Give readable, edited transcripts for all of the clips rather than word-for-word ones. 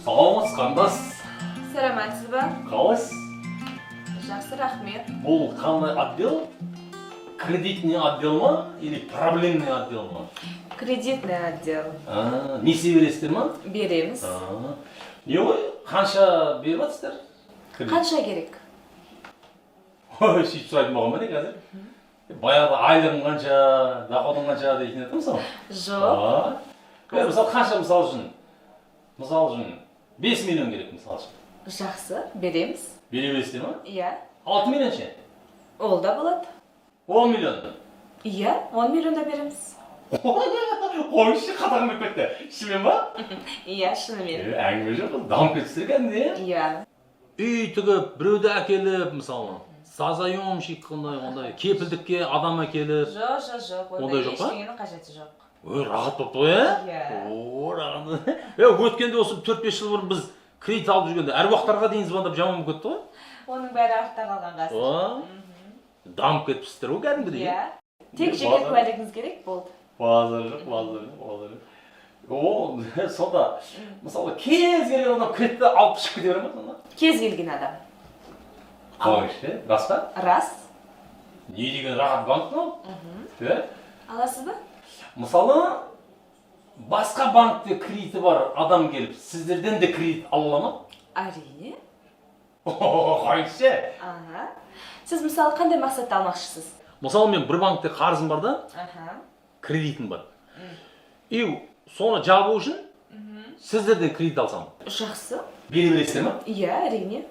Саламатсыз, қандас. Саламатсыз ба? Қалайсыз? Жақсы, рахмет. Бұл қандай отдел? Кредитный отдел ма или проблемный отдел ма? Кредитный отдел. Несие бересіздер ма? Береміз. Не ғой? Қанша беріп жатсыздар? Қанша керек? Ой, сөйтіп сұрайтын болған ба не қазір? Баяғыда айлығың қанша, доходың қанша дейтін еді мысалы? Жоқ. Мысалы қанша мысал үшін 5 миллион керек мысал үшін. Жақсы, береміз. Бере бересіздер ма? Иә. 6 миллион ше? Ол да болады. 10 миллион. Иә, 10 миллион да береміз. Қойшы қатағым болып кетті. Шынымен ба? Иә, шынымен. Әңгіме жоқ, дамып кетсіздер кәдімгі. Иә. Үй тігіп, біреуді әкеліп, мысалы, сазайомщик ондай кепілдікке адам әкеліп. Жоқ. Ондай жоқ па? Ештеңенің қажеті жоқ. Ой, рахат болып тұр, е? Иә. О, рахат. Өткенде осы 4-5 жыл бұрын біз кредит алып жүргенде әруақтарға дейін звондап жаман болып кетті ғой? Оның бәрі артта қалған қазір. Дамып кетіпсіздер ғой кәдімгідей. Иә. Тек жеке куәлігіңіз керек болды. Базар жоқ. О, сонда, мысалы, кез келген адам кредитті алып шығып кете бере ма сонда? Кез келген адам. Қойшы, рас па? Рас. Не деген рахат банк мынау? Аласыз ба? Мысалы, басқа банкте кредиті бар адам келіп, сіздерден де кредит ала ала ма? Әрине. Қойшы. Сіз мысалы қандай мақсатта алмақшысыз? Мысалы, мен бір банкте қарызым бар да, кредитім бар. И соны жабу үшін сіздерден кредит алсам. Жақсы. Бере бересіздер ма? Иә, әрине.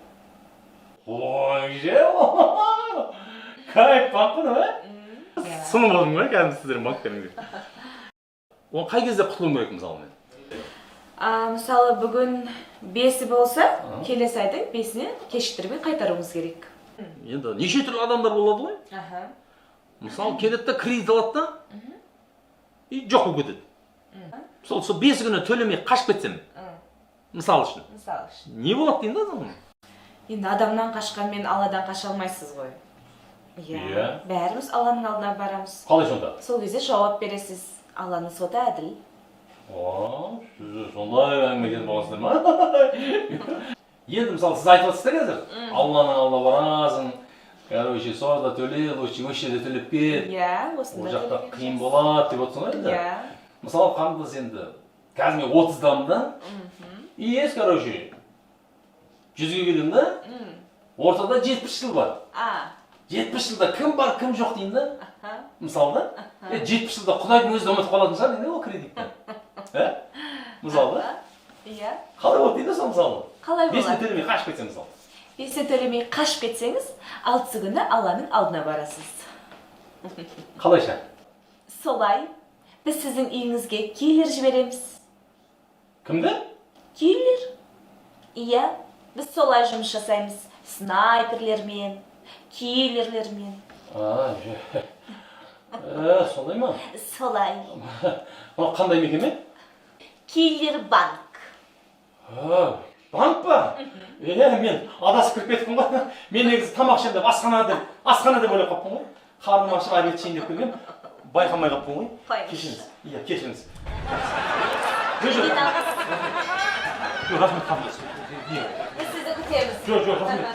Қойшы. Кайф банк қой, сынып алдым ғой кәдімгі сіздердің банктеріңізге. Оны қай кезде құтылуым керек мысалы мен? Мысалы бүгін 5-і болса, келесі айдың 5-іне кешіктірмей қайтаруыңыз керек. Енді неше түрлі адамдар болады ғой? Мысалы келеді да кредит алады да, и жоқ болып кетеді. Мысалы сол 5 күні төлемей қашып кетсем, мысал үшін. Не болады дейін да адам? Енді адамнан қашқанмен Алладан қаша алмайсыз ғой. Иә. Бәріміз Алланың алдына барамыз. Қалай сонда? Сол кезде жауап бересіз. Алланың соты әділ. Сондай әңгімеден боласыздар ма? Енді мысалы сіз айтып жатсыздар қазір, Алланың алдына барасың, короче, сонда төле, осы жерде төлеп кет. Иә, осында ол жақта қиын болады деп отырсың ғой енді. Иә. Мысалы қандыз енді, қазір мен 30-дамын да, и ес, короче, 100-ге келем да, ортада 70 жыл бар. 70 жылда кім бар, кім жоқ дейін да, мысалы да, 70 жылда Құдайдың өзі ұмытып қалатын шығар дейін да, ол кредитті. Мысалы да? Иә. Қалай болады дейді сол мысалы? Қалай болады? 5-ні төлемей қашып кетсең мысалы. 5-ні төлемей қашып кетсеңіз, 6-сы күні Алланың алдына барасыз. Қалайша? Солай, біз сіздің үйіңізге киллер жібереміз. Кімді? Киллер? Иә, біз солай жұмыс жасаймыз. Снайперлермен, киллерлермен. Солай ма? Солай. Қандай мекеме? Киллер банк. Банк па? Мен адасып кіріп кеттім ғой. Мен негізі тамақ ішемін деп асхана деп ойлап қаппын ғой. Қарным ашып обед ішейін деп келгем. Байқамай қаппын ғой. Кешіріңіз. Иә, кешіріңіз. Рахмет қабылдасың. Біз сізді күтеміз. Жоқ, рахмет.